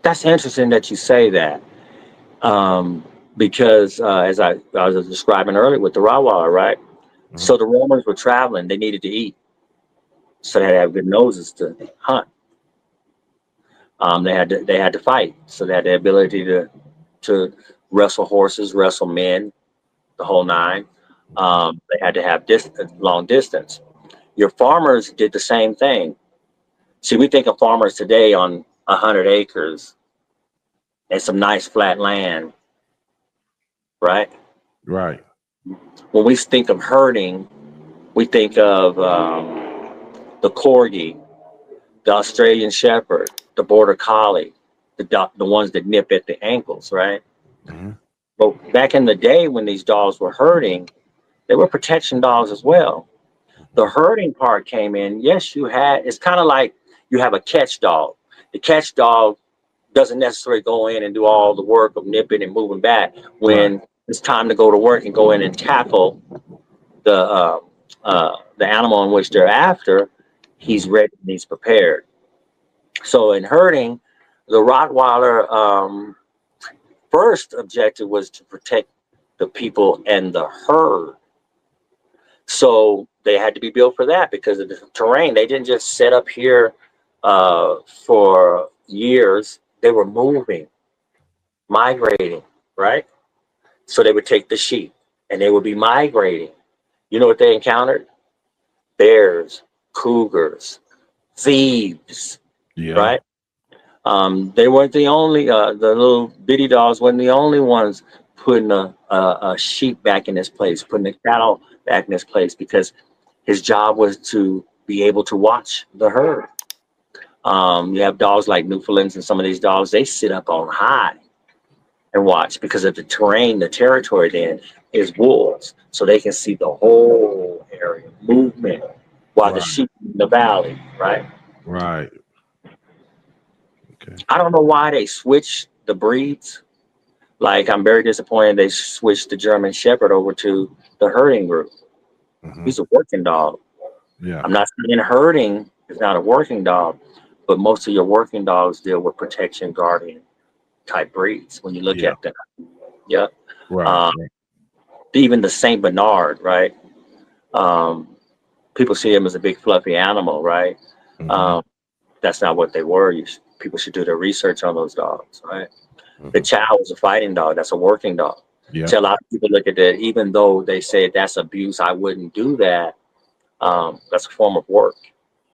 That's interesting that you say that. Because as I was describing earlier with the Rottweiler, right? Uh-huh. So the Romans were traveling; they needed to eat, so they had to have good noses to hunt. They had to fight, so they had the ability to wrestle horses, wrestle men, the whole nine. They had to have long distance. Your farmers did the same thing. See, we think of farmers today on 100 acres and some nice flat land, right? Right. When we think of herding, we think of the corgi, the Australian Shepherd, the Border Collie, the ones that nip at the ankles, right? Uh-huh. But back in the day when these dogs were herding, they were protection dogs as well. The herding part came in. Yes, it's kind of like you have a catch dog. The catch dog doesn't necessarily go in and do all the work of nipping and moving back. Right. When it's time to go to work and go in and tackle the animal in which they're after, Uh-huh. he's ready and he's prepared. So in herding, the Rottweiler first objective was to protect the people and the herd. So they had to be built for that because of the terrain. They didn't just set up here for years. They were moving, migrating, right? So they would take the sheep and they would be migrating. You know what they encountered? Bears, cougars, thieves, Yeah. right? They weren't the only, the little bitty dogs weren't the only ones putting a sheep back in this place, putting a cattle back in this place because his job was to be able to watch the herd. You have dogs like Newfoundlands and some of these dogs, they sit up on high and watch because of the terrain, the territory then is wolves. So they can see the whole area movement while the Right. sheep in the valley, right? Right. Okay. I don't know why they switched the breeds. Like I'm very disappointed they switched the German Shepherd over to the herding group. Uh-huh. He's a working dog. Yeah. I'm not saying herding is not a working dog, but most of your working dogs deal with protection guardian type breeds when you look Yeah. at them. Yeah. Right. Uh, Right. Even the Saint Bernard, right? Um, People see him as a big fluffy animal, right? Uh-huh. Um, that's not what they were. People should do their research on those dogs, right? The Uh-huh. Chow is a fighting dog. That's a working dog. Yeah. So a lot of people look at that, even though they say that's abuse, I wouldn't do that. That's a form of work.